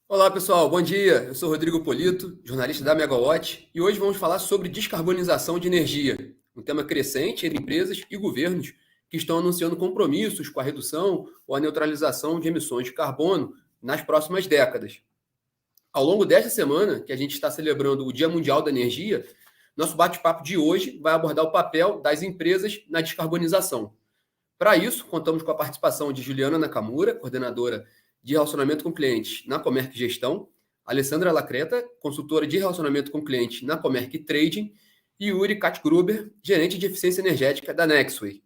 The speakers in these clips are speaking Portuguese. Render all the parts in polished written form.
Olá pessoal, bom dia. Eu sou Rodrigo Polito, jornalista da Megawatt, e hoje vamos falar sobre descarbonização de energia, um tema crescente entre empresas e governos que estão anunciando compromissos com a redução ou a neutralização de emissões de carbono nas próximas décadas. Ao longo desta semana, que a gente está celebrando o Dia Mundial da Energia, nosso bate-papo de hoje vai abordar o papel das empresas na descarbonização. Para isso, contamos com a participação de Juliana Nakamura, coordenadora de relacionamento com clientes na Comerc Gestão, Alessandra Lacreta, consultora de relacionamento com clientes na Comerc Trading, e Yuri Katgruber, gerente de eficiência energética da Nextway.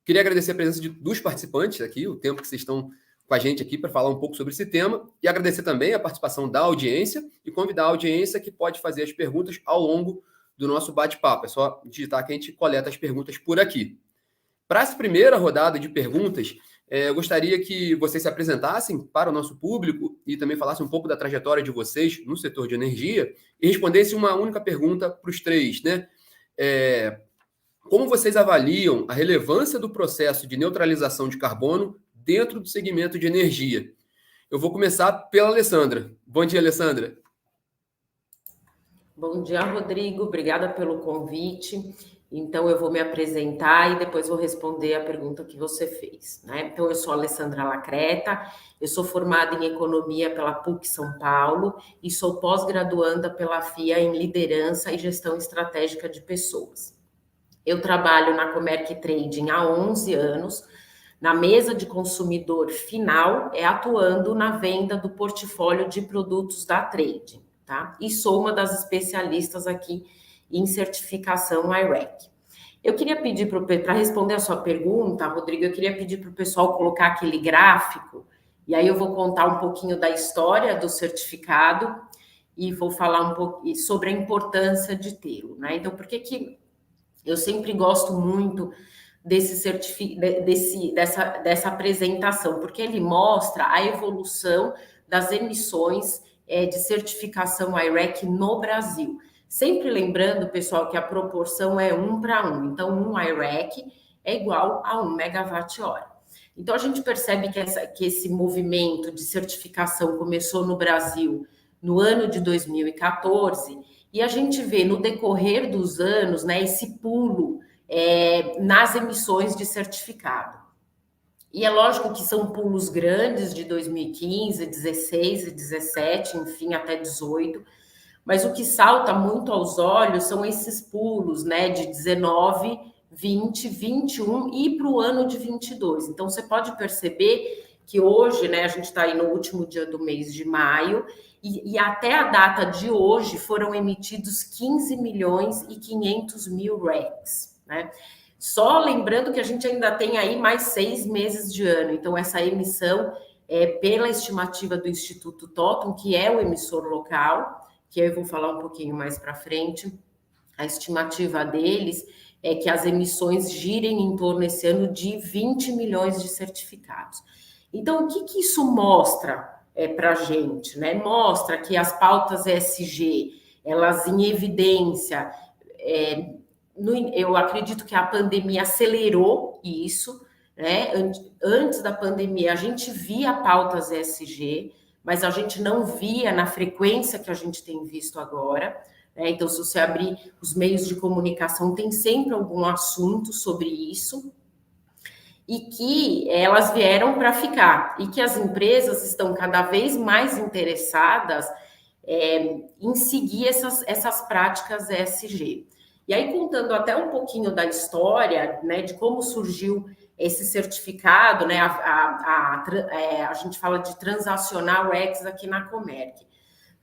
Queria agradecer a presença dos participantes aqui, o tempo que vocês estão com a gente aqui para falar um pouco sobre esse tema, e agradecer também a participação da audiência e convidar a audiência que pode fazer as perguntas ao longo do nosso bate-papo. É só digitar que a gente coleta as perguntas por aqui. Para essa primeira rodada de perguntas, eu gostaria que vocês se apresentassem para o nosso público e também falassem um pouco da trajetória de vocês no setor de energia e respondessem uma única pergunta para os três, né? Como vocês avaliam a relevância do processo de neutralização de carbono dentro do segmento de energia? Eu vou começar pela Alessandra. Bom dia, Alessandra. Bom dia, Rodrigo. Obrigada pelo convite. Então, eu vou me apresentar e depois vou responder a pergunta que você fez, né? Então, eu sou Alessandra Lacreta, eu sou formada em Economia pela PUC São Paulo e sou pós-graduanda pela FIA em Liderança e Gestão Estratégica de Pessoas. Eu trabalho na Comerc Trading há 11 anos, na mesa de consumidor final, atuando na venda do portfólio de produtos da Trading, tá? E sou uma das especialistas aqui em certificação I-REC. Eu queria pedir para responder a sua pergunta, Rodrigo, eu queria pedir para o pessoal colocar aquele gráfico, e aí eu vou contar um pouquinho da história do certificado e vou falar um pouco sobre a importância de tê-lo, né? Então, por que eu sempre gosto muito dessa apresentação? Porque ele mostra a evolução das emissões de certificação I-REC no Brasil. Sempre lembrando, pessoal, que a proporção é 1 para 1. Então, 1 I-REC é igual a 1 megawatt-hora. Então, a gente percebe que esse movimento de certificação começou no Brasil no ano de 2014 e a gente vê no decorrer dos anos, né, esse pulo nas emissões de certificado. E é lógico que são pulos grandes de 2015, 16 e 17, enfim, até 18. Mas o que salta muito aos olhos são esses pulos, né, de 19, 20, 21 e para o ano de 22. Então, você pode perceber que hoje, né, a gente está aí no último dia do mês de maio e até a data de hoje foram emitidos 15 milhões e 500 mil RECs, né? Só lembrando que a gente ainda tem aí mais 6 meses de ano. Então, essa emissão é pela estimativa do Instituto Totum, que é o emissor local, que eu vou falar um pouquinho mais para frente. A estimativa deles é que as emissões girem em torno esse ano de 20 milhões de certificados. Então, o que isso mostra para a gente, né? Mostra que as pautas ESG, elas em evidência, eu acredito que a pandemia acelerou isso, né? Antes da pandemia, a gente via pautas ESG, mas a gente não via na frequência que a gente tem visto agora, né? Então, se você abrir os meios de comunicação, tem sempre algum assunto sobre isso, e que elas vieram para ficar, e que as empresas estão cada vez mais interessadas em seguir essas práticas ESG. E aí, contando até um pouquinho da história, né, de como surgiu esse certificado, né, a gente fala de transacional RECs aqui na Comerc.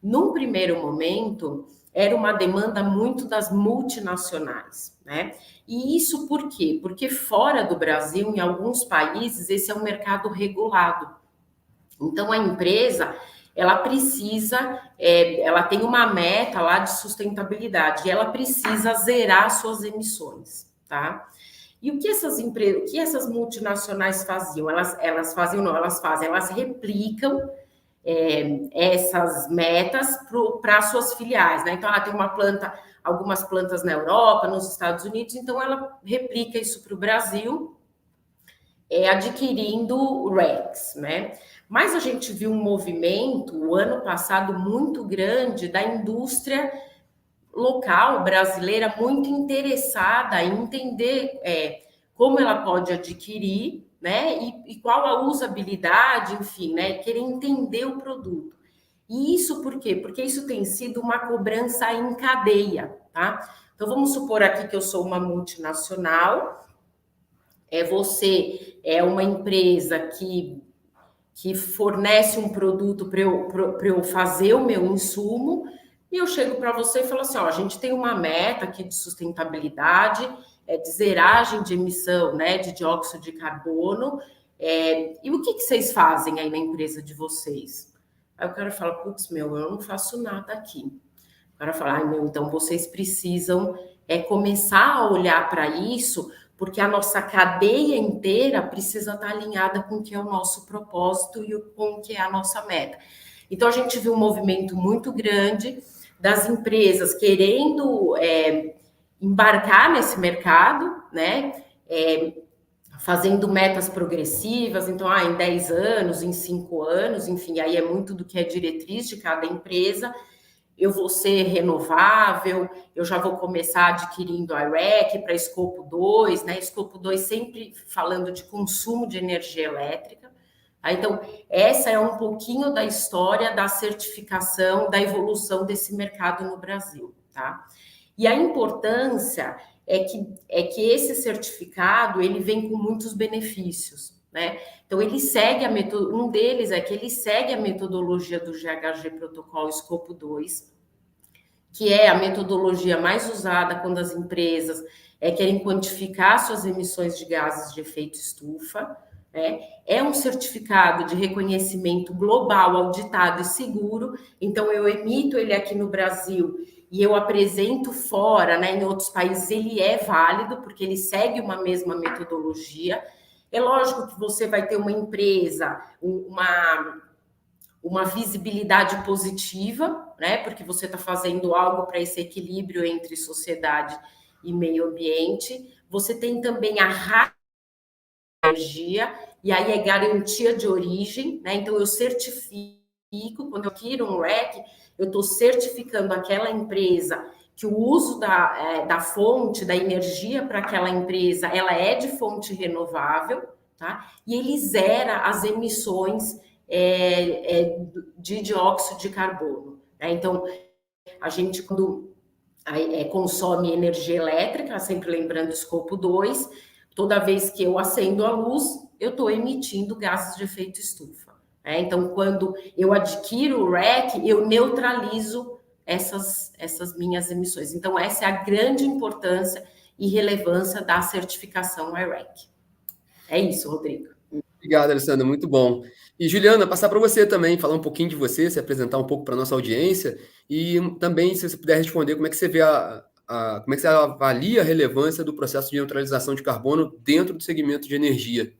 Num primeiro momento, era uma demanda muito das multinacionais, né? E isso por quê? Porque fora do Brasil, em alguns países, esse é um mercado regulado. Então, a empresa, ela precisa, ela tem uma meta lá de sustentabilidade, e ela precisa zerar suas emissões, tá? E o que essas empresas, o que essas multinacionais faziam? Elas replicam essas metas para suas filiais, né? Então, tem algumas plantas na Europa, nos Estados Unidos, então ela replica isso para o Brasil, adquirindo RECs, né? Mas a gente viu um movimento, o ano passado, muito grande da indústria local brasileira muito interessada em entender como ela pode adquirir, né? E qual a usabilidade, enfim, né? Querer entender o produto. E isso por quê? Porque isso tem sido uma cobrança em cadeia, tá? Então vamos supor aqui que eu sou uma multinacional, você é uma empresa que fornece um produto para eu fazer o meu insumo, e eu chego para você e falo assim, a gente tem uma meta aqui de sustentabilidade, de zeragem de emissão, né, de dióxido de carbono, e o que vocês fazem aí na empresa de vocês? Aí o cara fala, putz, eu não faço nada aqui. O cara fala, então vocês precisam começar a olhar para isso, porque a nossa cadeia inteira precisa estar alinhada com o que é o nosso propósito e com o que é a nossa meta. Então, a gente viu um movimento muito grande das empresas querendo embarcar nesse mercado, né? Fazendo metas progressivas, então, em 10 anos, em 5 anos, enfim, aí é muito do que é diretriz de cada empresa. Eu vou ser renovável, eu já vou começar adquirindo a REC para escopo 2, né? Escopo 2 sempre falando de consumo de energia elétrica. Então, essa é um pouquinho da história da certificação, da evolução desse mercado no Brasil, tá? E a importância é que esse certificado, ele vem com muitos benefícios, né? Então, ele segue um deles é que ele segue a metodologia do GHG Protocolo Escopo 2, que é a metodologia mais usada quando as empresas querem quantificar suas emissões de gases de efeito estufa. É um certificado de reconhecimento global, auditado e seguro. Então, eu emito ele aqui no Brasil e eu apresento fora, né, em outros países, ele é válido, porque ele segue uma mesma metodologia. É lógico que você vai ter uma empresa, uma visibilidade positiva, né? Porque você está fazendo algo para esse equilíbrio entre sociedade e meio ambiente. Você tem também a energia, e aí é garantia de origem, né? Então eu certifico, quando eu adquiro um REC, eu estou certificando aquela empresa que o uso da fonte, da energia para aquela empresa, ela é de fonte renovável, tá? E ele zera as emissões de dióxido de carbono, né? Então, a gente, quando consome energia elétrica, sempre lembrando o escopo 2, toda vez que eu acendo a luz, eu estou emitindo gases de efeito estufa. Então, quando eu adquiro o REC, eu neutralizo essas minhas emissões. Então, essa é a grande importância e relevância da certificação I-REC. É isso, Rodrigo. Obrigado, Alessandra, muito bom. E Juliana, passar para você também, falar um pouquinho de você, se apresentar um pouco para a nossa audiência e também, se você puder responder, como é que você vê como é que você avalia a relevância do processo de neutralização de carbono dentro do segmento de energia?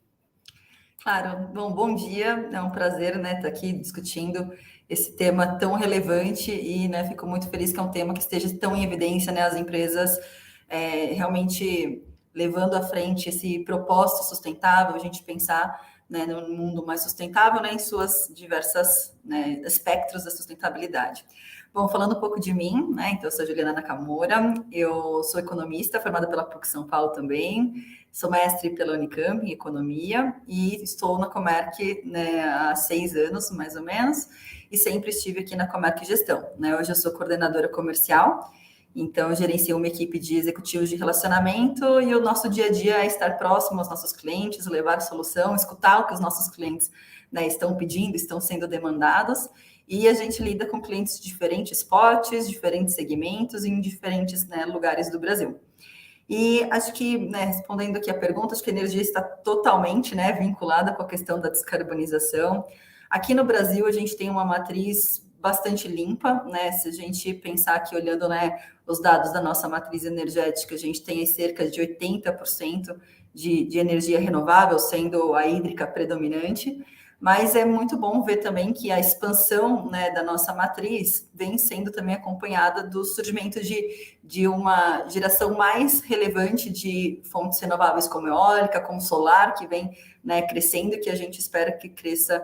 Claro, bom dia, é um prazer, né, estar aqui discutindo esse tema tão relevante e, né, fico muito feliz que é um tema que esteja tão em evidência, né, as empresas realmente levando à frente esse propósito sustentável, a gente pensar, né, num mundo mais sustentável, né, em suas diversas, né, espectros da sustentabilidade. Bom, falando um pouco de mim, né, então eu sou Juliana Nakamura, eu sou economista, formada pela PUC São Paulo também, sou mestre pela Unicamp em economia e estou na Comerc, né, há 6 anos, mais ou menos, e sempre estive aqui na Comerc Gestão, né, hoje eu sou coordenadora comercial. Então, eu gerencio uma equipe de executivos de relacionamento e o nosso dia a dia é estar próximo aos nossos clientes, levar solução, escutar o que os nossos clientes, né, estão pedindo, estão sendo demandados. E a gente lida com clientes de diferentes portes, diferentes segmentos, em diferentes, né, lugares do Brasil. E acho que, né, respondendo aqui a pergunta, acho que a energia está totalmente, né, vinculada com a questão da descarbonização. Aqui no Brasil, a gente tem uma matriz bastante limpa, né? Se a gente pensar aqui, olhando, né, os dados da nossa matriz energética, a gente tem cerca de 80% de energia renovável, sendo a hídrica predominante, mas é muito bom ver também que a expansão, né, da nossa matriz vem sendo também acompanhada do surgimento de uma geração mais relevante de fontes renováveis como eólica, como solar, que vem, né, crescendo e que a gente espera que cresça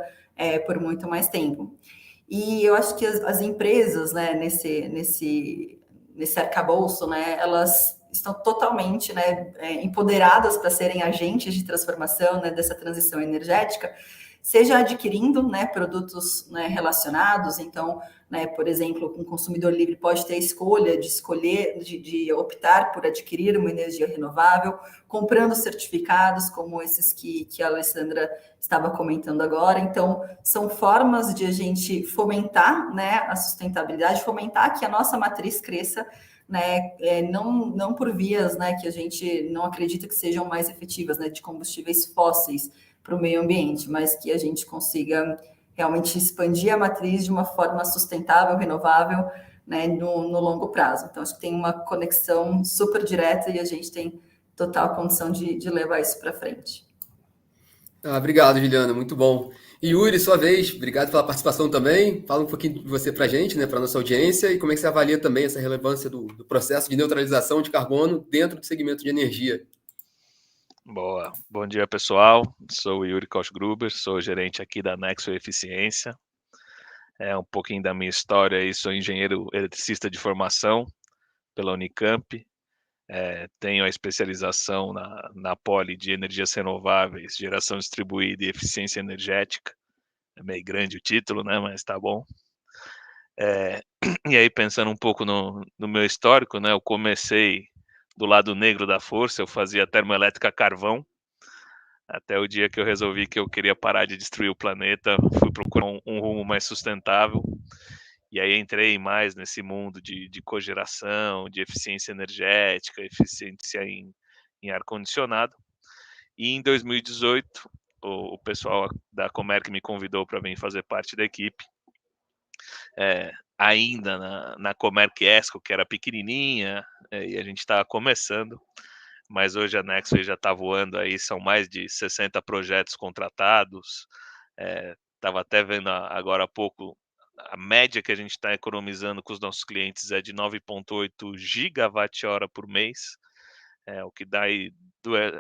por muito mais tempo. E eu acho que as empresas, né, nesse arcabouço, né, elas estão totalmente, né, empoderadas para serem agentes de transformação, né, dessa transição energética, seja adquirindo, né, produtos, né, relacionados. Então, né, por exemplo, um consumidor livre pode ter a escolha de escolher, de optar por adquirir uma energia renovável, comprando certificados como esses que a Alessandra estava comentando agora. Então, são formas de a gente fomentar, né, a sustentabilidade, fomentar que a nossa matriz cresça, né, não por vias, né, que a gente não acredita que sejam mais efetivas, né, de combustíveis fósseis para o meio ambiente, mas que a gente consiga realmente expandir a matriz de uma forma sustentável, renovável, né, no longo prazo. Então, acho que tem uma conexão super direta e a gente tem total condição de levar isso para frente. Obrigado, Juliana, muito bom. E Yuri, sua vez, obrigado pela participação também. Fala um pouquinho de você para a gente, né, para a nossa audiência, e como é que você avalia também essa relevância do processo de neutralização de carbono dentro do segmento de energia. Boa. Bom dia, pessoal. Sou o Yuri Koch-Gruber, sou gerente aqui da Nexo Eficiência. Um pouquinho da minha história aí, sou engenheiro eletricista de formação pela Unicamp. Tenho a especialização na Poli de energias renováveis, geração distribuída e eficiência energética. É meio grande o título, né? Mas tá bom. E aí, pensando um pouco no meu histórico, né? Eu comecei do lado negro da força, eu fazia termoelétrica a carvão, até o dia que eu resolvi que eu queria parar de destruir o planeta, fui procurar um rumo mais sustentável, e aí entrei mais nesse mundo de cogeração, de eficiência energética, eficiência em ar-condicionado, e em 2018, o pessoal da Comerc me convidou para vir fazer parte da equipe, ainda na Comerc Esco, que era pequenininha, e a gente estava começando, mas hoje a Nexo já está voando aí, são mais de 60 projetos contratados. Estava até vendo agora há pouco, a média que a gente está economizando com os nossos clientes é de 9,8 gigawatt-hora por mês, o que dá aí,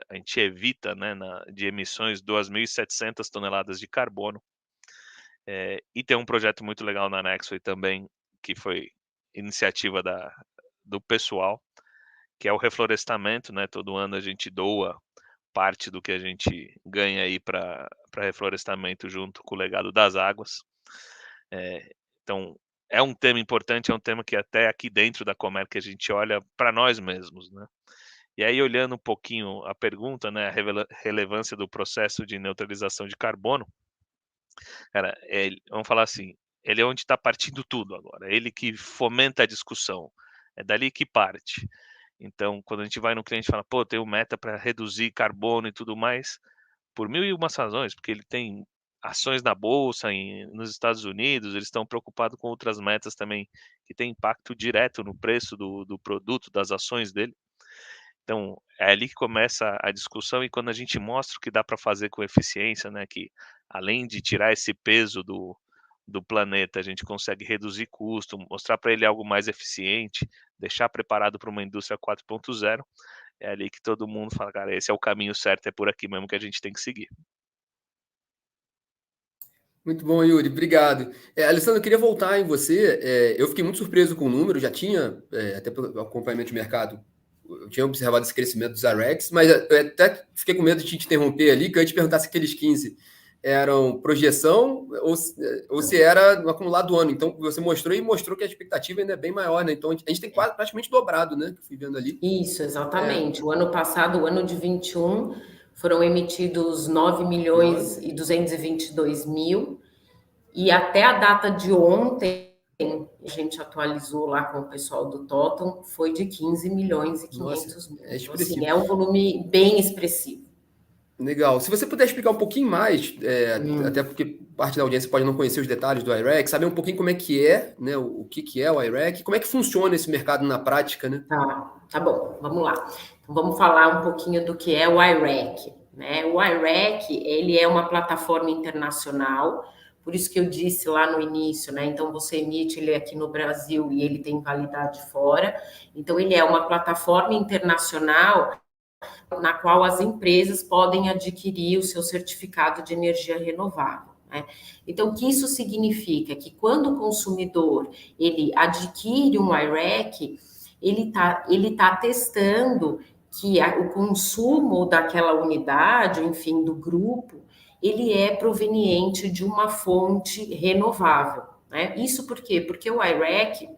a gente evita, né, de emissões 2.700 toneladas de carbono. E tem um projeto muito legal na Nexo aí também, que foi iniciativa do pessoal, que é o reflorestamento, né? Todo ano a gente doa parte do que a gente ganha aí para reflorestamento junto com o legado das águas. Então, é um tema importante, é um tema que até aqui dentro da Comerc a gente olha para nós mesmos, né? E aí, olhando um pouquinho a pergunta, né, a relevância do processo de neutralização de carbono, cara, vamos falar assim, ele é onde está partindo tudo agora, ele que fomenta a discussão, é dali que parte. Então, quando a gente vai no cliente e fala, pô, tem uma meta para reduzir carbono e tudo mais, por mil e umas razões, porque ele tem ações na bolsa nos Estados Unidos, eles estão preocupados com outras metas também, que tem impacto direto no preço do produto, das ações dele. Então, é ali que começa a discussão, e quando a gente mostra o que dá para fazer com eficiência, né, que além de tirar esse peso do planeta, a gente consegue reduzir custo, mostrar para ele algo mais eficiente, deixar preparado para uma indústria 4.0, é ali que todo mundo fala, cara, esse é o caminho certo, é por aqui mesmo que a gente tem que seguir. Muito bom, Yuri, obrigado. Alessandro, eu queria voltar em você. Eu fiquei muito surpreso com o número, já tinha, até pelo acompanhamento de mercado, eu tinha observado esse crescimento dos ARECs, mas eu até fiquei com medo de te interromper ali, que eu ia te perguntar se aqueles 15 eram projeção ou se era no acumulado do ano. Então, você mostrou que a expectativa ainda é bem maior, né? Então, a gente tem quase praticamente dobrado, né? Que eu fui vendo ali. Isso, exatamente. O ano passado, o ano de 21, foram emitidos 9.222.000, e até a data de ontem, a gente atualizou lá com o pessoal do Totem, foi de 15.500.000. É Então, expressivo. assim, é um volume bem expressivo. Legal. Se você puder explicar um pouquinho mais, até porque parte da audiência pode não conhecer os detalhes do I-REC, saber um pouquinho como é que é, né, o que é o I-REC, como é que funciona esse mercado na prática, né? Tá bom, vamos lá. Então, vamos falar um pouquinho do que é o I-REC, né? O I-REC, ele é uma plataforma internacional, por isso que eu disse lá no início, né? Então, você emite ele aqui no Brasil e ele tem validade fora. Então, ele é uma plataforma internacional na qual as empresas podem adquirir o seu certificado de energia renovável, né? Então, o que isso significa? Que quando o consumidor ele adquire um I-REC, ele tá testando que o consumo daquela unidade, enfim, do grupo, ele é proveniente de uma fonte renovável, né? Isso por quê? Porque o I-REC,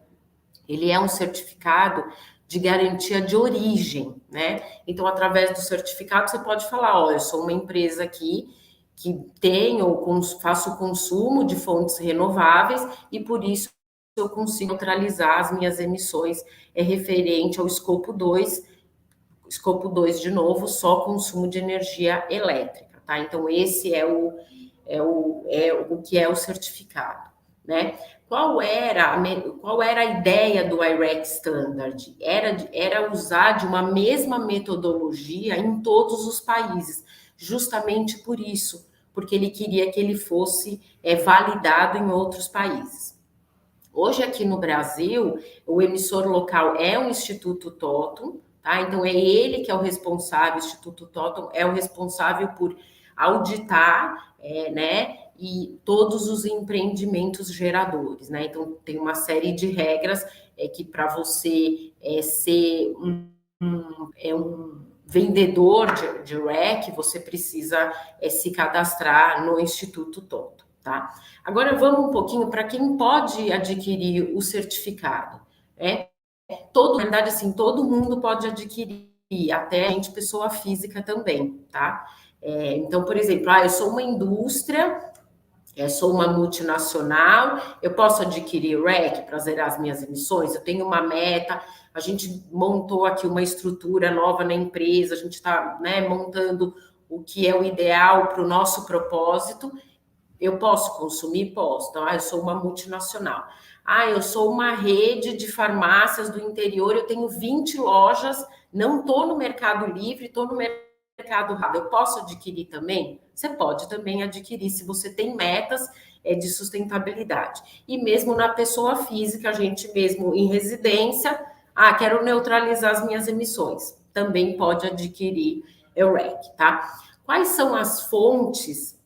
ele é um certificado de garantia de origem, né? Então, através do certificado, você pode falar, ó, eu sou uma empresa aqui que tenho ou faço consumo de fontes renováveis e, por isso, eu consigo neutralizar as minhas emissões referente ao escopo 2. Escopo 2, de novo, só consumo de energia elétrica, tá? Então, esse é o que é o certificado, né? Qual era a ideia do I-REC Standard? Era usar de uma mesma metodologia em todos os países, justamente por isso, porque ele queria que ele fosse validado em outros países. Hoje, aqui no Brasil, o emissor local é o Instituto Totum, tá? Então, é ele que é o responsável, o Instituto Totum é o responsável por auditar, né, e todos os empreendimentos geradores, né? Então, tem uma série de regras que para você ser um vendedor de REC, você precisa se cadastrar no Instituto Totum, tá? Agora, vamos um pouquinho para quem pode adquirir o certificado, né? Na verdade, assim, todo mundo pode adquirir, até a gente, pessoa física também, tá? Então, por exemplo, eu sou uma indústria, sou uma multinacional, eu posso adquirir REC para zerar as minhas emissões, eu tenho uma meta, a gente montou aqui uma estrutura nova na empresa, a gente está, né, montando o que é o ideal para o nosso propósito. Eu posso consumir? Posso. Então, eu sou uma multinacional. Eu sou uma rede de farmácias do interior, eu tenho 20 lojas, não estou no Mercado Livre, estou no Mercado Rápido. Eu posso adquirir também? Você pode também adquirir, se você tem metas de sustentabilidade. E mesmo na pessoa física, a gente mesmo em residência, quero neutralizar as minhas emissões. Também pode adquirir o REC, tá? Quais são as fontes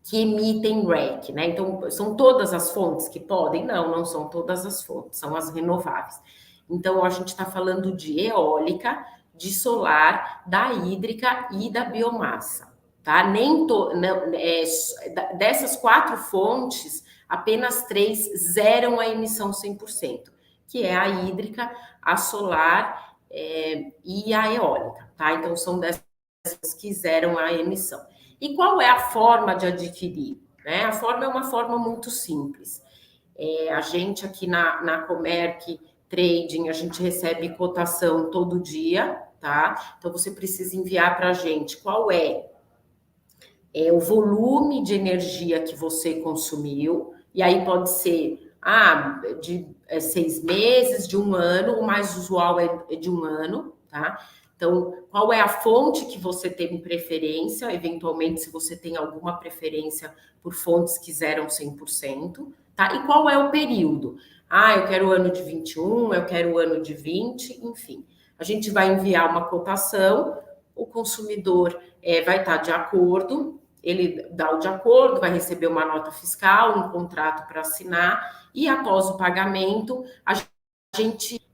que emitem REC, né? Então, são todas as fontes que podem? Não são todas as fontes, são as renováveis. Então, a gente está falando de eólica, de solar, da hídrica e da biomassa, tá? Dessas 4 fontes, apenas 3 zeram a emissão 100%, que é a hídrica, a solar e a eólica, tá? Então, são dessas que zeram a emissão. E qual é a forma de adquirir? Né? A forma é uma forma muito simples. A gente aqui na Comerc Trading, a gente recebe cotação todo dia, tá? Então, você precisa enviar para a gente qual é o volume de energia que você consumiu, e aí pode ser de 6 meses, de 1 ano, o mais usual é de 1 ano, tá? Então, qual é a fonte que você tem preferência? Eventualmente, se você tem alguma preferência por fontes que zeram 100%, tá? E qual é o período? Eu quero o ano de 21, eu quero o ano de 20, enfim. A gente vai enviar uma cotação, o consumidor vai estar de acordo, ele dá o de acordo, vai receber uma nota fiscal, um contrato para assinar, e após o pagamento,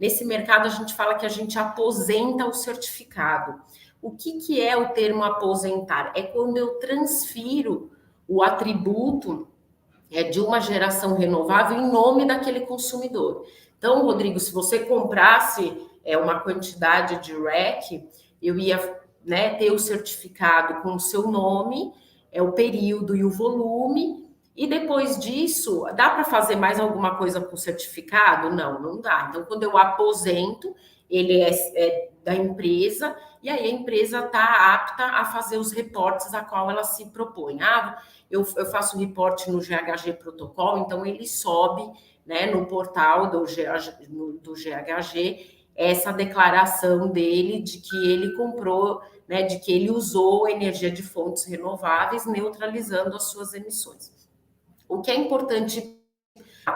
nesse mercado, a gente fala que a gente aposenta o certificado. O que é o termo aposentar? É quando eu transfiro o atributo de uma geração renovável em nome daquele consumidor. Então, Rodrigo, se você comprasse uma quantidade de REC, eu ia ter o certificado com o seu nome, o período e o volume. E depois disso, dá para fazer mais alguma coisa com o certificado? Não dá. Então, quando eu aposento, ele é da empresa, e aí a empresa está apta a fazer os reportes a qual ela se propõe. Eu faço reporte no GHG Protocol, então ele sobe, né, no portal do GHG essa declaração dele de que ele comprou, né, de que ele usou energia de fontes renováveis, neutralizando as suas emissões. O que é importante,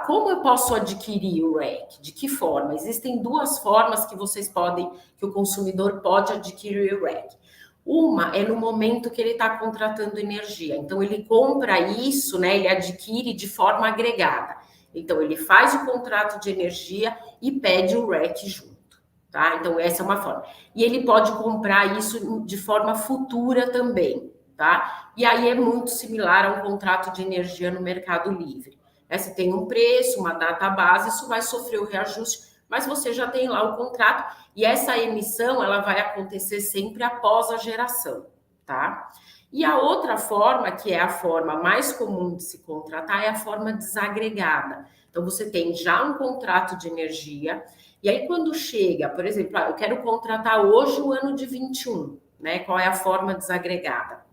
como eu posso adquirir o REC? De que forma? Existem duas formas que que o consumidor pode adquirir o REC. Uma é no momento que ele está contratando energia. Então, ele compra isso, né? Ele adquire de forma agregada. Então, ele faz o contrato de energia e pede o REC junto, tá? Então, essa é uma forma. E ele pode comprar isso de forma futura também, tá? E aí é muito similar a um contrato de energia no Mercado Livre. Você tem um preço, uma data base, isso vai sofrer o reajuste, mas você já tem lá o contrato, e essa emissão ela vai acontecer sempre após a geração, tá? E a outra forma, que é a forma mais comum de se contratar, é a forma desagregada. Então, você tem já um contrato de energia, e aí quando chega, por exemplo, eu quero contratar hoje o ano de 21, né? Qual é a forma desagregada?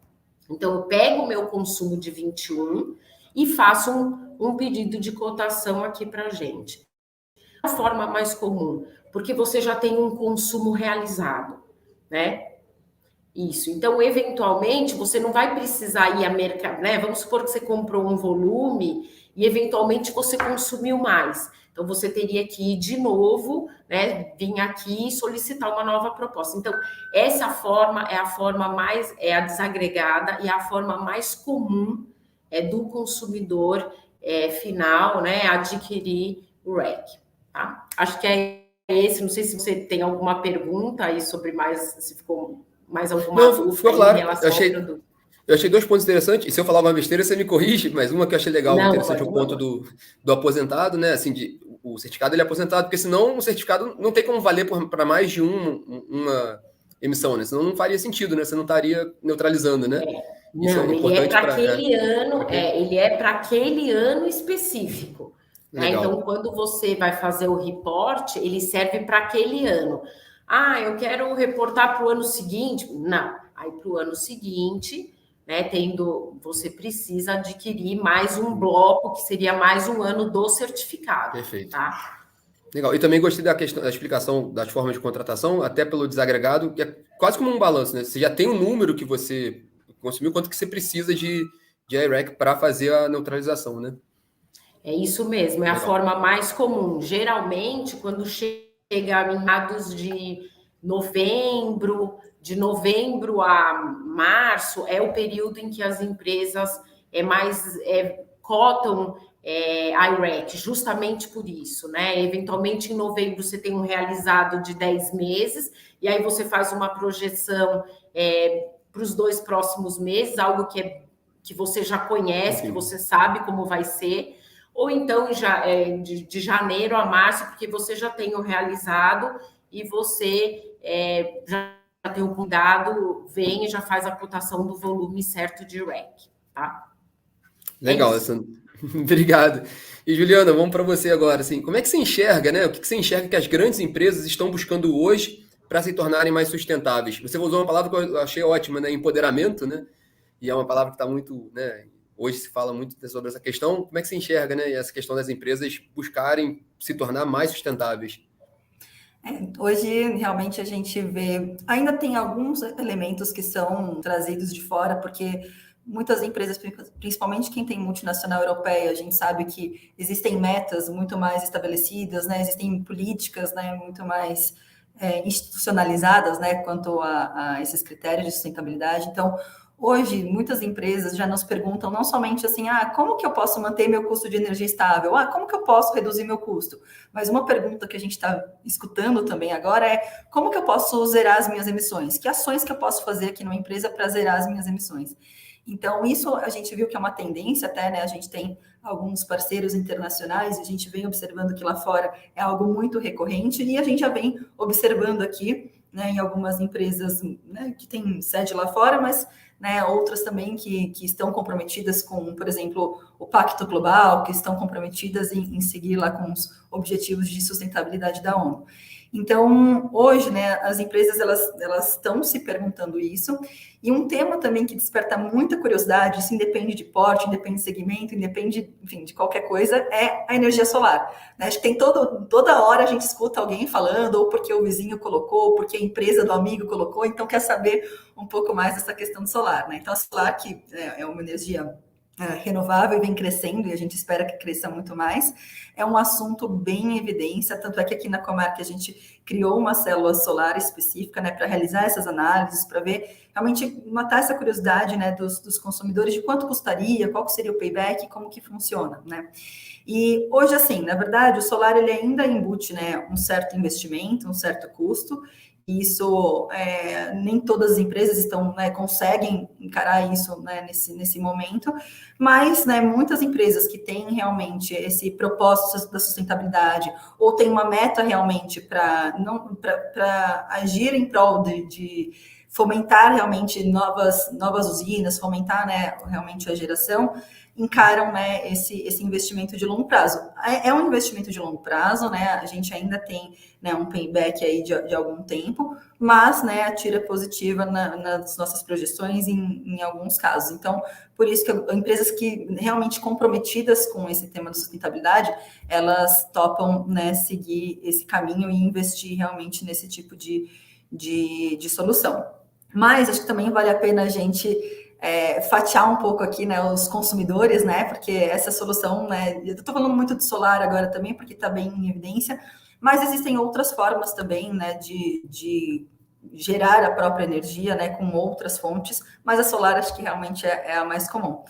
Então, eu pego o meu consumo de 21 e faço um pedido de cotação aqui para a gente. A forma mais comum, porque você já tem um consumo realizado, né? Isso. Então, eventualmente, você não vai precisar ir a mercado, né? Vamos supor que você comprou um volume e, eventualmente, você consumiu mais. Então, você teria que ir de novo, né? Vir aqui e solicitar uma nova proposta. Então, essa forma é a forma mais, é a desagregada e a forma mais comum do consumidor final, né? Adquirir o REC, tá? Acho que é esse. Não sei se você tem alguma pergunta aí sobre mais, se ficou mais alguma Não, ficou claro. em relação ao produto. Eu achei dois pontos interessantes, e se eu falar uma besteira, você me corrige, mas uma que eu achei legal, interessante, é o ponto do aposentado, né? Assim, o certificado ele é aposentado, porque senão o certificado não tem como valer para mais de uma emissão, né? Senão não faria sentido, né? Você não estaria neutralizando, né? Não, ele é para aquele ano, ele é para aquele ano específico. Né? Então, quando você vai fazer o reporte, ele serve para aquele ano. Ah, eu quero reportar para o ano seguinte. Não, aí para o ano seguinte, né, você precisa adquirir mais um bloco, que seria mais um ano do certificado. Perfeito. Tá? Legal. E também gostei da explicação das formas de contratação, até pelo desagregado, que é quase como um balanço, né? Você já tem um número que você consumiu, quanto que você precisa de I-REC para fazer a neutralização, né? É isso mesmo, é a forma mais comum. Geralmente, quando chega em meados de novembro a março, é o período em que as empresas cotam I-REC, justamente por isso, né? Eventualmente, em novembro, você tem um realizado de 10 meses, e aí você faz uma projeção para os 2 próximos meses, algo que você já conhece, que você sabe como vai ser, ou então de janeiro a março, porque você já tem o realizado e você já tem o cuidado, vem e já faz a cotação do volume certo de REC, tá? Legal, obrigado. E Juliana, vamos para você agora. Assim, como é que você enxerga, né? O que você enxerga que as grandes empresas estão buscando hoje para se tornarem mais sustentáveis? Você usou uma palavra que eu achei ótima, né? Empoderamento, né? E é uma palavra que está muito, né? Hoje se fala muito sobre essa questão. Como é que você enxerga, né? Essa questão das empresas buscarem se tornar mais sustentáveis? Hoje, realmente, a gente vê... Ainda tem alguns elementos que são trazidos de fora, porque muitas empresas, principalmente quem tem multinacional europeia, a gente sabe que existem metas muito mais estabelecidas, né? Existem políticas, né? Muito mais institucionalizadas, né? Quanto a esses critérios de sustentabilidade. Então, hoje, muitas empresas já nos perguntam não somente assim, como que eu posso manter meu custo de energia estável? Como que eu posso reduzir meu custo? Mas uma pergunta que a gente está escutando também agora é, como que eu posso zerar as minhas emissões? Que ações que eu posso fazer aqui numa empresa para zerar as minhas emissões? Então, isso a gente viu que é uma tendência até, né? A gente tem alguns parceiros internacionais e a gente vem observando que lá fora é algo muito recorrente e a gente já vem observando aqui, né, em algumas empresas, né, que tem sede lá fora, mas né? Outras também que estão comprometidas com, por exemplo, o Pacto Global, que estão comprometidas em seguir lá com os objetivos de sustentabilidade da ONU. Então, hoje, né, as empresas elas estão se perguntando isso, e um tema também que desperta muita curiosidade, isso independe de porte, independe de segmento, independe, enfim, de qualquer coisa, é a energia solar. Né? Acho que tem toda hora a gente escuta alguém falando, ou porque o vizinho colocou, ou porque a empresa do amigo colocou, então quer saber um pouco mais dessa questão do solar. Né? Então, a solar, que é uma energia renovável e vem crescendo, e a gente espera que cresça muito mais, é um assunto bem em evidência, tanto é que aqui na Comerc a gente criou uma célula solar específica, né, para realizar essas análises, para ver, realmente matar essa curiosidade, né, dos consumidores de quanto custaria, qual seria o payback, como que funciona, né. E hoje, assim, na verdade, o solar ele ainda embute, né, um certo investimento, um certo custo. Isso, nem todas as empresas estão, né, conseguem encarar isso, né, nesse momento, mas, né, muitas empresas que têm realmente esse propósito da sustentabilidade, ou tem uma meta realmente para agir em prol de fomentar realmente novas usinas, fomentar, né, realmente a geração, encaram, né, esse investimento de longo prazo. É um investimento de longo prazo, né? A gente ainda tem, né, um payback aí de algum tempo, mas, né, a tira positiva nas nossas projeções em alguns casos. Então, por isso que empresas que realmente comprometidas com esse tema de sustentabilidade, elas topam, né, seguir esse caminho e investir realmente nesse tipo de solução. Mas acho que também vale a pena a gente fatiar um pouco aqui, né, os consumidores, né, porque essa solução, né, eu estou falando muito de solar agora também, porque está bem em evidência, mas existem outras formas também, né, de gerar a própria energia, né, com outras fontes, mas a solar acho que realmente é a mais comum.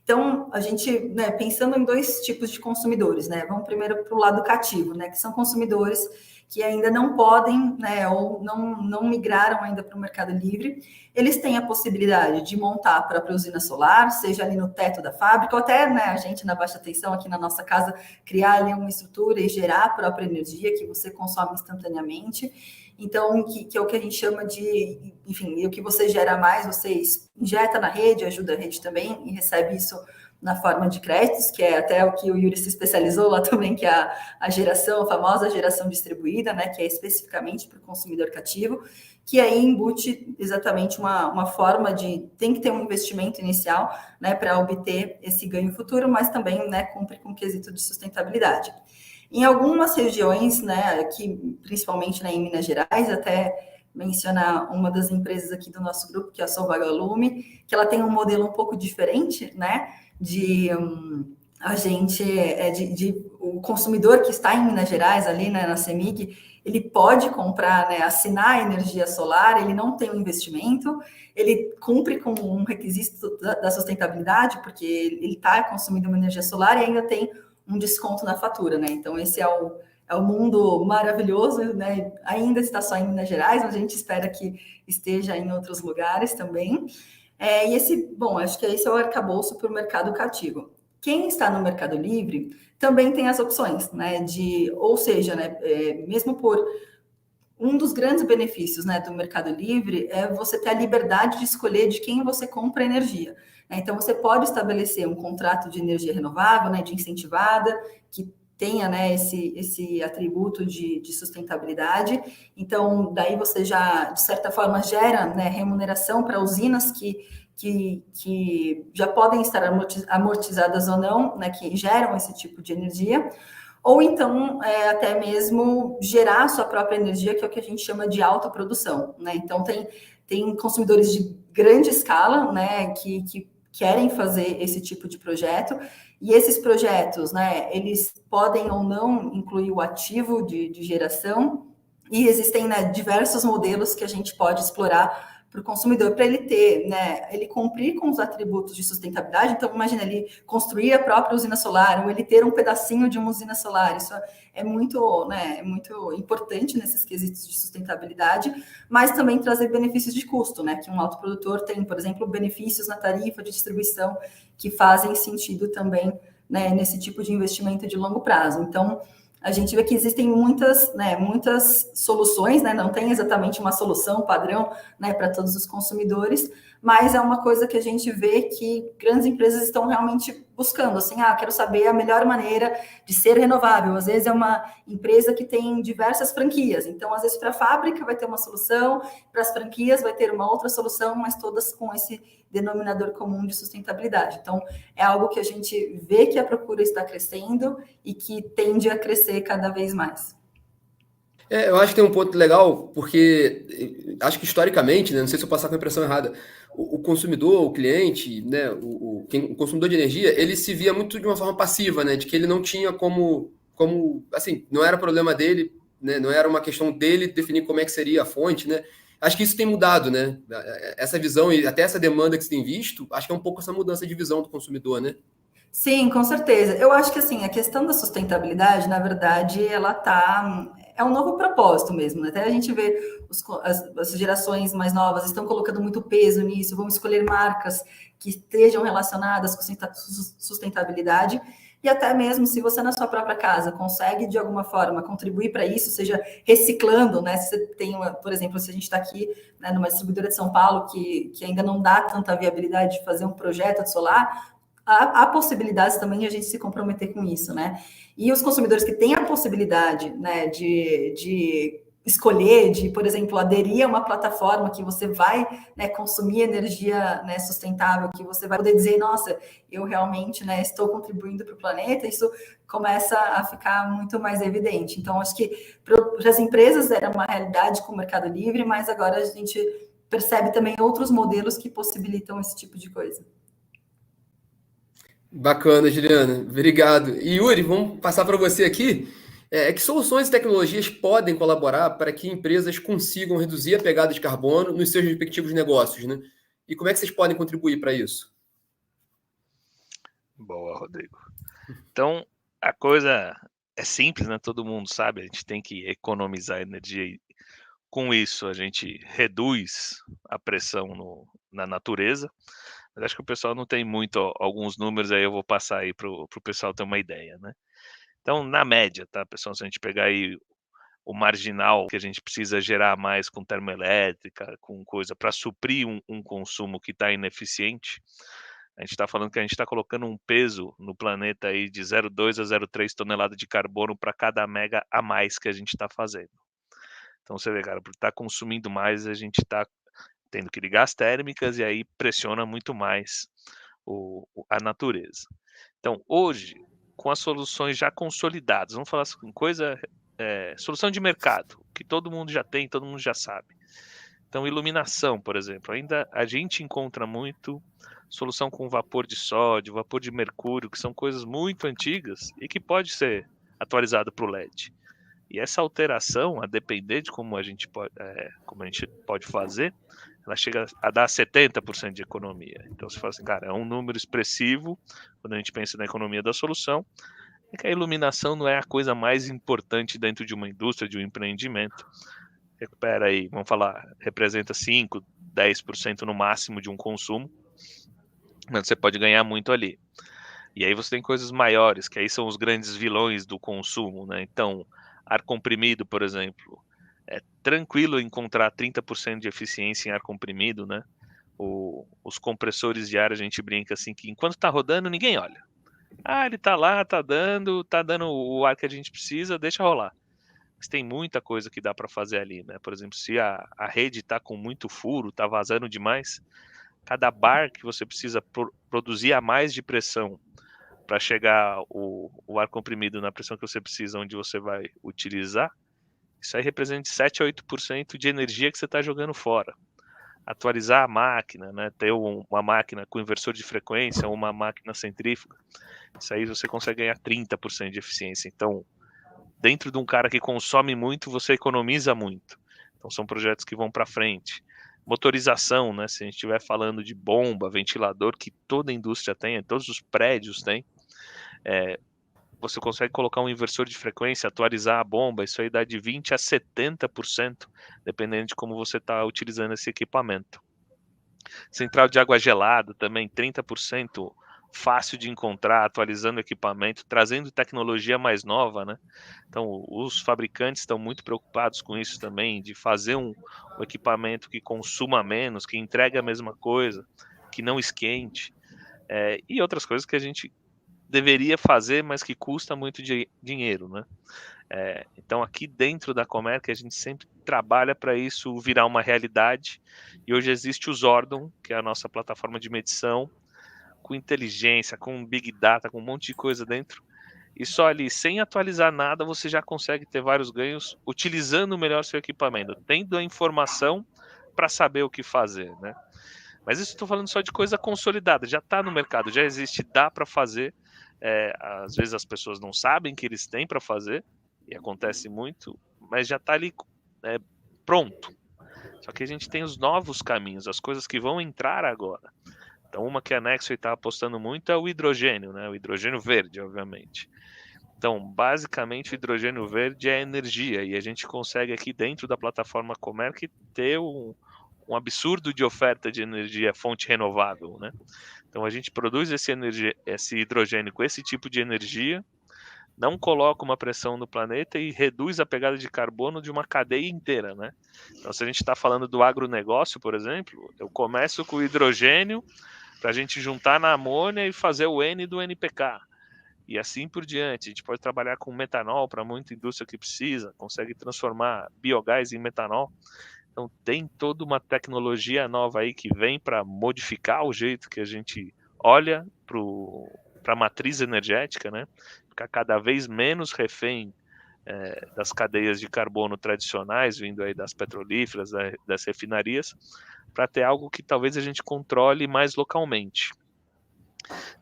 Então, a gente, né, pensando em dois tipos de consumidores, né, vamos primeiro para o lado cativo, né, que são consumidores que ainda não podem, né, ou não migraram ainda para o Mercado Livre, eles têm a possibilidade de montar a própria usina solar, seja ali no teto da fábrica, ou até, né, a gente na baixa tensão aqui na nossa casa, criar ali uma estrutura e gerar a própria energia que você consome instantaneamente. Então, que é o que a gente chama de, enfim, o que você gera mais, você injeta na rede, ajuda a rede também, e recebe isso na forma de créditos, que é até o que o Yuri se especializou lá também, que é a famosa geração distribuída, né, que é especificamente para o consumidor cativo, que aí embute exatamente uma forma tem que ter um investimento inicial, né, para obter esse ganho futuro, mas também, né, cumpre com o quesito de sustentabilidade. Em algumas regiões, né, aqui, principalmente, né, em Minas Gerais, até mencionar uma das empresas aqui do nosso grupo, que é a Solvagalume, que ela tem um modelo um pouco diferente, né, o consumidor que está em Minas Gerais, ali, né, na CEMIG, ele pode comprar, né, assinar a energia solar, ele não tem um investimento, ele cumpre com um requisito da sustentabilidade, porque ele está consumindo uma energia solar e ainda tem um desconto na fatura, né? Então, esse é o mundo maravilhoso, né? Ainda está só em Minas Gerais, mas a gente espera que esteja em outros lugares também. Acho que esse é o arcabouço para o mercado cativo. Quem está no Mercado Livre também tem as opções, né? Ou seja, né, mesmo por um dos grandes benefícios, né, do Mercado Livre é você ter a liberdade de escolher de quem você compra energia. Né? Então, você pode estabelecer um contrato de energia renovável, né, de incentivada, que tenha, né, esse atributo de sustentabilidade. Então, daí você já, de certa forma, gera, né, remuneração para usinas que já podem estar amortizadas ou não, né, que geram esse tipo de energia. Ou então, até mesmo gerar a sua própria energia, que é o que a gente chama de autoprodução, né? Então, tem consumidores de grande escala, né, que querem fazer esse tipo de projeto, e esses projetos, né, eles podem ou não incluir o ativo de geração, e existem, né, diversos modelos que a gente pode explorar para o consumidor, para ele ter, né, ele cumprir com os atributos de sustentabilidade. Então, imagina ele construir a própria usina solar, ou ele ter um pedacinho de uma usina solar. Isso é muito, né, é muito importante nesses quesitos de sustentabilidade, mas também trazer benefícios de custo, né, que um autoprodutor tem, por exemplo, benefícios na tarifa de distribuição que fazem sentido também, né, nesse tipo de investimento de longo prazo. Então, a gente vê que existem muitas soluções, né? Não tem exatamente uma solução padrão, né, para todos os consumidores, mas é uma coisa que a gente vê que grandes empresas estão realmente buscando, assim, quero saber a melhor maneira de ser renovável. Às vezes é uma empresa que tem diversas franquias, então às vezes para a fábrica vai ter uma solução, para as franquias vai ter uma outra solução, mas todas com esse denominador comum de sustentabilidade. Então, é algo que a gente vê que a procura está crescendo e que tende a crescer cada vez mais. Eu acho que tem um ponto legal, porque acho que historicamente, né, não sei se eu passar com a impressão errada, o consumidor, o cliente, né, o consumidor de energia, ele se via muito de uma forma passiva, né, de que ele não tinha como assim, não era problema dele, né, não era uma questão dele definir como é que seria a fonte, né. Acho que isso tem mudado, né, essa visão e até essa demanda que se tem visto, acho que é um pouco essa mudança de visão do consumidor, né. Sim, com certeza. Eu acho que assim, a questão da sustentabilidade, na verdade, é um novo propósito mesmo, né? Até a gente vê as gerações mais novas estão colocando muito peso nisso, vão escolher marcas que estejam relacionadas com sustentabilidade, e até mesmo se você na sua própria casa consegue de alguma forma contribuir para isso, seja reciclando, né? Se você tem, por exemplo, se a gente está aqui, né, numa distribuidora de São Paulo que ainda não dá tanta viabilidade de fazer um projeto de solar, há possibilidades também de a gente se comprometer com isso, né? E os consumidores que têm a possibilidade, né, de escolher, de, por exemplo, aderir a uma plataforma que você vai, né, consumir energia, né, sustentável, que você vai poder dizer, nossa, eu realmente, né, estou contribuindo para o planeta, isso começa a ficar muito mais evidente. Então, acho que para as empresas era uma realidade com o Mercado Livre, mas agora a gente percebe também outros modelos que possibilitam esse tipo de coisa. Bacana, Juliana. Obrigado. E Yuri, vamos passar para você aqui. Que soluções e tecnologias podem colaborar para que empresas consigam reduzir a pegada de carbono nos seus respectivos negócios, né? E como é que vocês podem contribuir para isso? Boa, Rodrigo. Então, a coisa é simples, né? Todo mundo sabe, a gente tem que economizar energia e com isso a gente reduz a pressão na natureza. Mas acho que o pessoal não tem muito alguns números aí, eu vou passar aí para o pessoal ter uma ideia, né? Então, na média, tá, pessoal, se a gente pegar aí o marginal que a gente precisa gerar mais com termoelétrica, com coisa para suprir um consumo que está ineficiente, a gente está falando que a gente está colocando um peso no planeta aí de 0,2 a 0,3 toneladas de carbono para cada mega a mais que a gente está fazendo. Então você vê, cara, por estar consumindo mais, a gente está tendo que ligar as térmicas e aí pressiona muito mais a natureza. Então, hoje, com as soluções já consolidadas, vamos falar assim, solução de mercado, que todo mundo já tem, todo mundo já sabe. Então, iluminação, por exemplo, ainda a gente encontra muito solução com vapor de sódio, vapor de mercúrio, que são coisas muito antigas e que pode ser atualizado para o LED. E essa alteração, a depender de como a gente pode fazer, ela chega a dar 70% de economia. Então você fala assim, cara, é um número expressivo quando a gente pensa na economia da solução, é que a iluminação não é a coisa mais importante dentro de uma indústria, de um empreendimento. Recupera aí, vamos falar, representa 5, 10% no máximo de um consumo, mas você pode ganhar muito ali. E aí você tem coisas maiores, que aí são os grandes vilões do consumo, né? Então, ar comprimido, por exemplo, é tranquilo encontrar 30% de eficiência em ar comprimido, né? Os compressores de ar, a gente brinca assim, que enquanto tá rodando, ninguém olha. Ele tá lá, tá dando o ar que a gente precisa, deixa rolar. Mas tem muita coisa que dá para fazer ali, né? Por exemplo, se a rede tá com muito furo, tá vazando demais, cada bar que você precisa produzir a mais de pressão para chegar o ar comprimido na pressão que você precisa, onde você vai utilizar, isso aí representa 7 a 8% de energia que você está jogando fora. Atualizar a máquina, né? Ter uma máquina com inversor de frequência, uma máquina centrífuga, isso aí você consegue ganhar 30% de eficiência. Então, dentro de um cara que consome muito, você economiza muito. Então, são projetos que vão para frente. Motorização, né? Se a gente estiver falando de bomba, ventilador, que toda a indústria tem, todos os prédios têm, você consegue colocar um inversor de frequência, atualizar a bomba, isso aí dá de 20% a 70%, dependendo de como você está utilizando esse equipamento. Central de água gelada também, 30% fácil de encontrar, atualizando o equipamento, trazendo tecnologia mais nova, né? Então, os fabricantes estão muito preocupados com isso também, de fazer um equipamento que consuma menos, que entregue a mesma coisa, que não esquente, e outras coisas que a gente deveria fazer, mas que custa muito dinheiro, né? Então, aqui dentro da Comerc, a gente sempre trabalha para isso virar uma realidade, e hoje existe o Zordon, que é a nossa plataforma de medição, com inteligência, com Big Data, com um monte de coisa dentro, e só ali, sem atualizar nada, você já consegue ter vários ganhos utilizando melhor seu equipamento, tendo a informação para saber o que fazer, né? Mas isso estou falando só de coisa consolidada, já está no mercado, já existe, dá para fazer. Às vezes as pessoas não sabem que eles têm para fazer, e acontece muito, mas já está ali pronto. Só que a gente tem os novos caminhos, as coisas que vão entrar agora. Então, uma que a Nexway está apostando muito é o hidrogênio, né? O hidrogênio verde, obviamente. Então, basicamente, o hidrogênio verde é energia, e a gente consegue aqui dentro da plataforma Comerc ter um absurdo de oferta de energia fonte renovável, né? Então, a gente produz esse hidrogênio com esse tipo de energia, não coloca uma pressão no planeta e reduz a pegada de carbono de uma cadeia inteira, né? Então, se a gente está falando do agronegócio, por exemplo, eu começo com o hidrogênio para a gente juntar na amônia e fazer o N do NPK. E assim por diante. A gente pode trabalhar com metanol para muita indústria que precisa, consegue transformar biogás em metanol. Então, tem toda uma tecnologia nova aí que vem para modificar o jeito que a gente olha para a matriz energética, né? Ficar cada vez menos refém das cadeias de carbono tradicionais, vindo aí das petrolíferas, das refinarias, para ter algo que talvez a gente controle mais localmente.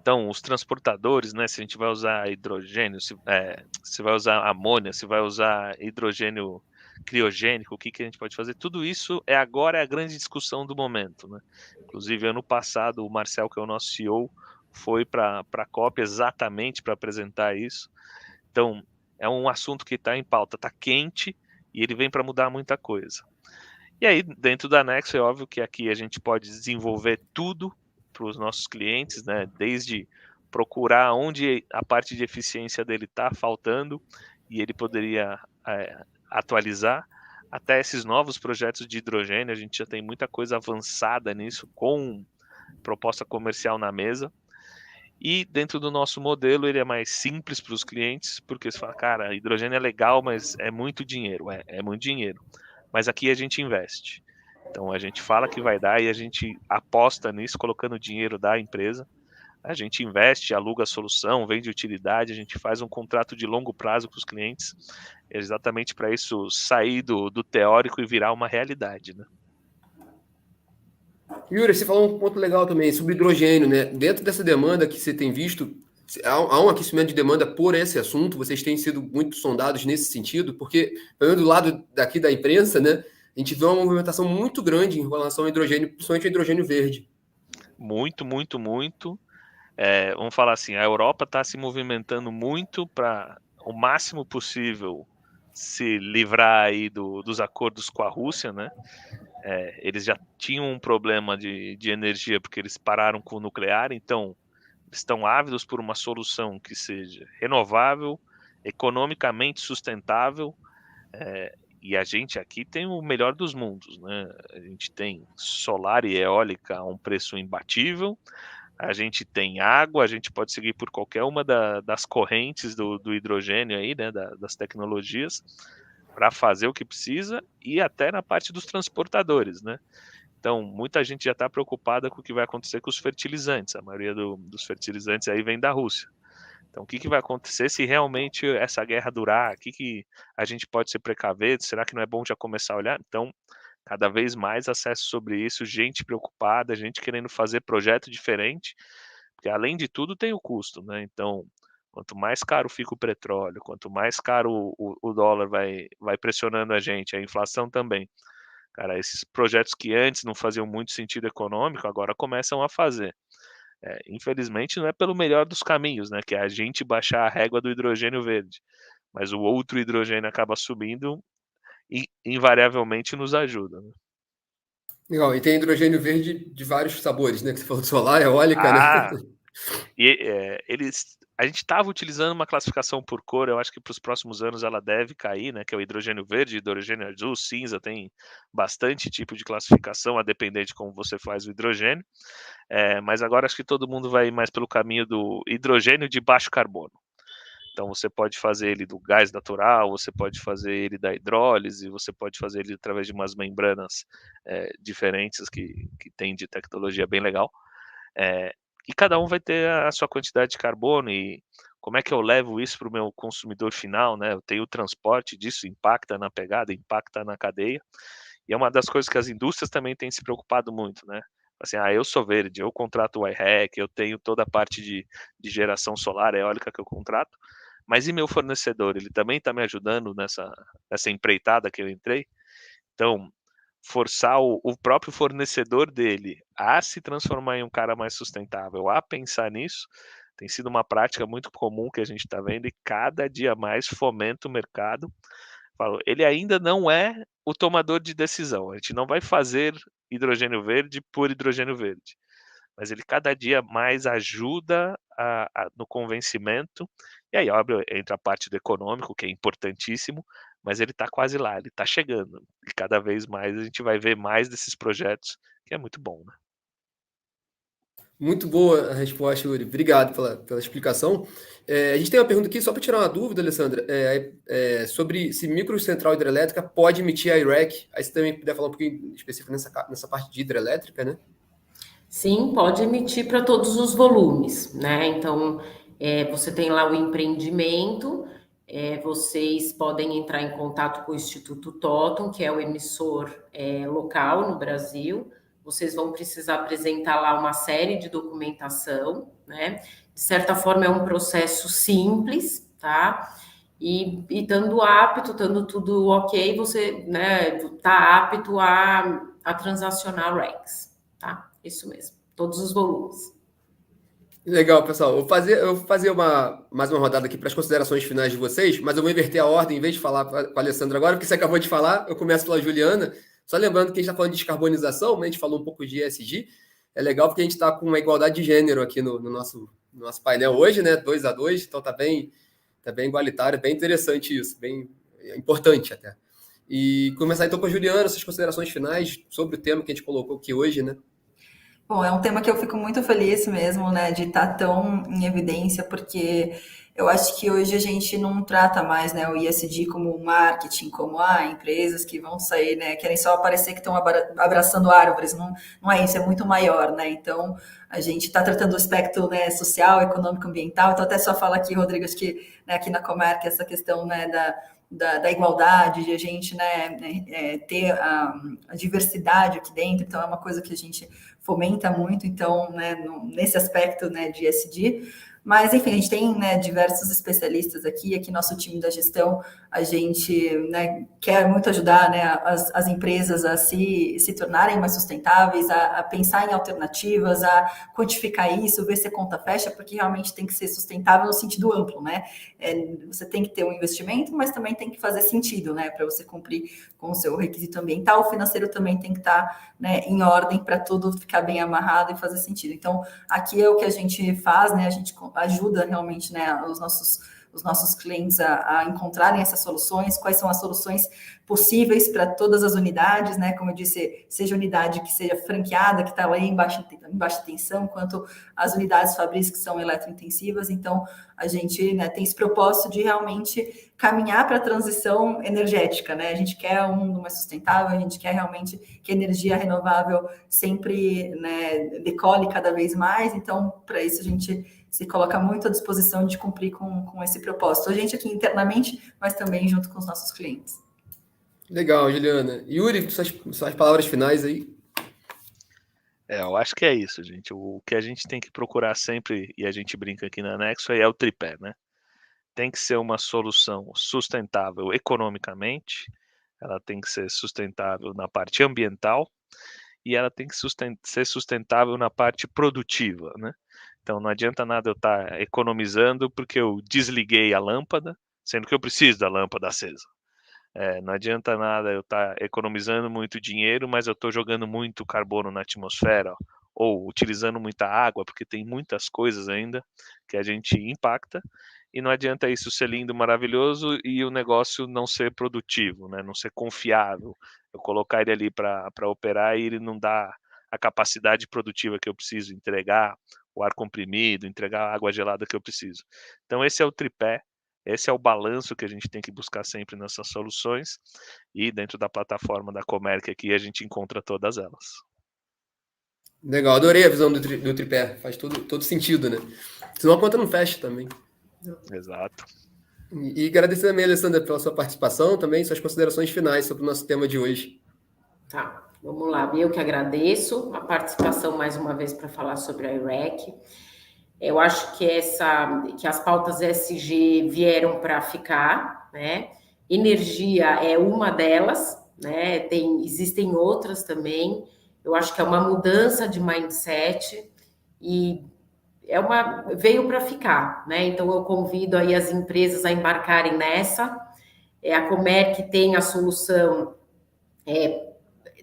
Então, os transportadores, né? Se a gente vai usar hidrogênio, se vai usar amônia, se vai usar hidrogênio criogênico, o que a gente pode fazer? Tudo isso agora é a grande discussão do momento, né? Inclusive, ano passado, o Marcel, que é o nosso CEO, foi para a COP exatamente para apresentar isso. Então, é um assunto que está em pauta, está quente, e ele vem para mudar muita coisa. E aí, dentro da Nexo, é óbvio que aqui a gente pode desenvolver tudo para os nossos clientes, né? Desde procurar onde a parte de eficiência dele está faltando e ele poderia atualizar, até esses novos projetos de hidrogênio. A gente já tem muita coisa avançada nisso, com proposta comercial na mesa. E dentro do nosso modelo, ele é mais simples para os clientes, porque você fala, cara, hidrogênio é legal, mas é muito dinheiro. É muito dinheiro. Mas aqui a gente investe. Então a gente fala que vai dar e a gente aposta nisso, colocando dinheiro da empresa. A gente investe, aluga a solução, vende utilidade, a gente faz um contrato de longo prazo com os clientes, exatamente para isso sair do teórico e virar uma realidade, né? Yuri, você falou um ponto legal também sobre hidrogênio, né? Dentro dessa demanda que você tem visto, há um aquecimento de demanda por esse assunto, vocês têm sido muito sondados nesse sentido, porque, pelo menos do lado daqui da imprensa, né, a gente vê uma movimentação muito grande em relação ao hidrogênio, principalmente ao hidrogênio verde. Muito, muito, muito. Vamos falar assim, a Europa está se movimentando muito para o máximo possível se livrar aí dos acordos com a Rússia, né? Eles já tinham um problema de energia porque eles pararam com o nuclear, então estão ávidos por uma solução que seja renovável, economicamente sustentável, e a gente aqui tem o melhor dos mundos, né? A gente tem solar e eólica a um preço imbatível, a gente tem água, a gente pode seguir por qualquer uma das correntes do hidrogênio aí, né, das tecnologias, para fazer o que precisa, e até na parte dos transportadores, né? Então, muita gente já está preocupada com o que vai acontecer com os fertilizantes. A maioria dos fertilizantes aí vem da Rússia. Então, o que vai acontecer se realmente essa guerra durar? O que a gente pode se precaver? Será que não é bom já começar a olhar? Então, cada vez mais acesso sobre isso, gente preocupada, gente querendo fazer projeto diferente, porque além de tudo tem o custo, né? Então, quanto mais caro fica o petróleo, quanto mais caro o dólar vai pressionando a gente, a inflação também. Cara, esses projetos que antes não faziam muito sentido econômico, agora começam a fazer. Infelizmente, não é pelo melhor dos caminhos, né? Que é a gente baixar a régua do hidrogênio verde. Mas o outro hidrogênio acaba subindo e invariavelmente nos ajuda, né? Legal, e tem hidrogênio verde de vários sabores, né? Que você falou de solar, eólica, Ah, né? E a gente estava utilizando uma classificação por cor, eu acho que para os próximos anos ela deve cair, né? Que é o hidrogênio verde, hidrogênio azul, cinza, tem bastante tipo de classificação, a depender de como você faz o hidrogênio. Mas agora acho que todo mundo vai mais pelo caminho do hidrogênio de baixo carbono. Então você pode fazer ele do gás natural, você pode fazer ele da hidrólise, você pode fazer ele através de umas membranas diferentes que tem de tecnologia bem legal. E cada um vai ter a sua quantidade de carbono e como é que eu levo isso para o meu consumidor final, né? Eu tenho o transporte disso, impacta na pegada, impacta na cadeia. E é uma das coisas que as indústrias também têm se preocupado muito, né? Assim, eu sou verde, eu contrato o iREC, eu tenho toda a parte de geração solar, eólica que eu contrato, mas e meu fornecedor? Ele também está me ajudando nessa empreitada que eu entrei? Então, forçar o próprio fornecedor dele a se transformar em um cara mais sustentável, a pensar nisso, tem sido uma prática muito comum que a gente está vendo e cada dia mais fomenta o mercado. Ele ainda não é o tomador de decisão, a gente não vai fazer hidrogênio verde por hidrogênio verde, mas ele cada dia mais ajuda no convencimento, e aí, óbvio, entra a parte do econômico, que é importantíssimo, mas ele está quase lá, ele está chegando, e cada vez mais a gente vai ver mais desses projetos, que é muito bom, né? Muito boa a resposta, Yuri. Obrigado pela explicação. A gente tem uma pergunta aqui, só para tirar uma dúvida, Alessandra, sobre se microcentral hidrelétrica pode emitir IREC. Aí você também puder falar um pouquinho específico nessa parte de hidrelétrica, né? Sim, pode emitir para todos os volumes, né? Então, você tem lá o empreendimento, vocês podem entrar em contato com o Instituto Totum, que é o emissor local no Brasil. Vocês vão precisar apresentar lá uma série de documentação, né? De certa forma, é um processo simples, tá? E estando apto, estando tudo ok, você, né, tá apto a transacionar RECs, tá? Isso mesmo, todos os volumes. Legal, pessoal. Eu vou fazer mais uma rodada aqui para as considerações finais de vocês, mas eu vou inverter a ordem, em vez de falar com a Alessandra agora, porque você acabou de falar, eu começo pela Juliana. Só lembrando que a gente está falando de descarbonização, né? A gente falou um pouco de ESG. É legal porque a gente está com uma igualdade de gênero aqui no nosso painel hoje, né? 2-2, então tá bem igualitário, bem interessante isso, bem importante até. E começar então com a Juliana, essas considerações finais sobre o tema que a gente colocou aqui hoje, né? Bom, é um tema que eu fico muito feliz mesmo, né, de estar tão em evidência, porque eu acho que hoje a gente não trata mais, né, o ESG como marketing, como empresas que vão sair, né, querem só parecer que estão abraçando árvores, não é isso, é muito maior, né, então a gente está tratando o aspecto, né, social, econômico, ambiental, então até só fala aqui, Rodrigo, acho que, né, aqui na Comerc, essa questão, né, da igualdade, de a gente, né, ter a diversidade aqui dentro, então é uma coisa que a gente fomenta muito, então, né, nesse aspecto, né, de ESG. Mas, enfim, a gente tem, né, diversos especialistas aqui nosso time da gestão, a gente, né, quer muito ajudar, né, as empresas a se tornarem mais sustentáveis, a pensar em alternativas, a quantificar isso, ver se a conta fecha, porque realmente tem que ser sustentável no sentido amplo, né? Você tem que ter um investimento, mas também tem que fazer sentido, né, para você cumprir com o seu requisito ambiental, o financeiro também tem que estar, né, em ordem para tudo ficar bem amarrado e fazer sentido. Então, aqui é o que a gente faz, né, a gente ajuda realmente, né, os nossos clientes a encontrarem essas soluções, quais são as soluções possíveis para todas as unidades, né? Como eu disse, seja unidade que seja franqueada, que está lá em baixa tensão, quanto as unidades fabris que são eletrointensivas. Então, a gente, né, tem esse propósito de realmente caminhar para a transição energética, né? A gente quer um mundo mais sustentável, a gente quer realmente que a energia renovável sempre, né, decole cada vez mais. Então, para isso, a gente se coloca muito à disposição de cumprir com esse propósito. A gente aqui internamente, mas também junto com os nossos clientes. Legal, Juliana. Yuri, suas palavras finais aí. Eu acho que é isso, gente. O que a gente tem que procurar sempre, e a gente brinca aqui na Nexo, é o tripé, né? Tem que ser uma solução sustentável economicamente, ela tem que ser sustentável na parte ambiental e ela tem que ser sustentável na parte produtiva, né? Então não adianta nada eu estar economizando porque eu desliguei a lâmpada, sendo que eu preciso da lâmpada acesa. Não adianta nada eu estar economizando muito dinheiro, mas eu estou jogando muito carbono na atmosfera ou utilizando muita água, porque tem muitas coisas ainda que a gente impacta, e não adianta isso ser lindo, maravilhoso e o negócio não ser produtivo, né? Não ser confiável. Eu colocar ele ali para operar e ele não dá a capacidade produtiva que eu preciso, entregar o ar comprimido, entregar a água gelada que eu preciso. Então esse é o tripé, esse é o balanço que a gente tem que buscar sempre nessas soluções, e dentro da plataforma da Comerc aqui a gente encontra todas elas. Legal, adorei a visão do tripé. Faz todo sentido, né? Senão a conta não fecha também. Exato. E agradecer também, Alessandra, pela sua participação, também suas considerações finais sobre o nosso tema de hoje. Tá, vamos lá. Eu que agradeço a participação mais uma vez para falar sobre a IREC. Eu acho que as pautas ESG vieram para ficar, né? Energia é uma delas, né? Existem outras também. Eu acho que é uma mudança de mindset e veio para ficar, né? Então eu convido aí as empresas a embarcarem nessa. A Comerc tem a solução,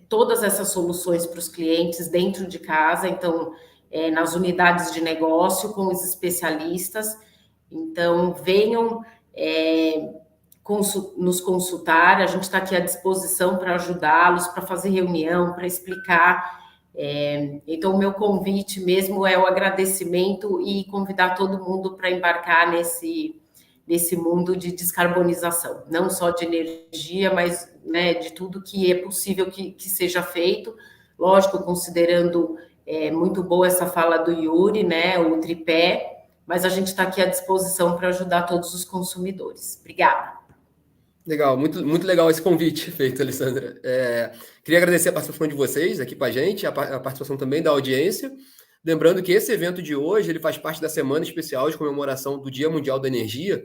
todas essas soluções para os clientes dentro de casa, então nas unidades de negócio com os especialistas. Então venham nos consultar, a gente está aqui à disposição para ajudá-los, para fazer reunião, para explicar. Então, o meu convite mesmo é o agradecimento e convidar todo mundo para embarcar nesse mundo de descarbonização, não só de energia, mas, né, de tudo que é possível que seja feito. Lógico, considerando muito boa essa fala do Yuri, né, o tripé, mas a gente está aqui à disposição para ajudar todos os consumidores. Obrigada. Legal, muito, muito legal esse convite feito, Alessandra. Queria agradecer a participação de vocês aqui com a gente, a participação também da audiência. Lembrando que esse evento de hoje ele faz parte da semana especial de comemoração do Dia Mundial da Energia.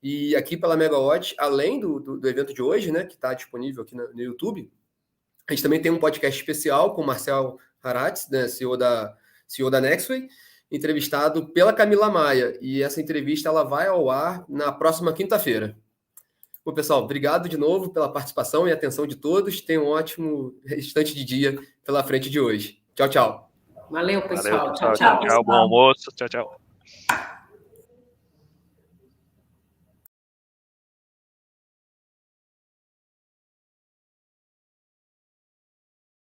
E aqui pela Megawatt, além do evento de hoje, né, que está disponível aqui no YouTube, a gente também tem um podcast especial com o Marcel Haratz, né, CEO da Nexway, entrevistado pela Camila Maia. E essa entrevista ela vai ao ar na próxima quinta-feira. Bom, pessoal, obrigado de novo pela participação e atenção de todos. Tenham um ótimo restante de dia pela frente de hoje. Tchau, tchau. Valeu, pessoal. Valeu, tchau. Bom almoço. Tchau, tchau.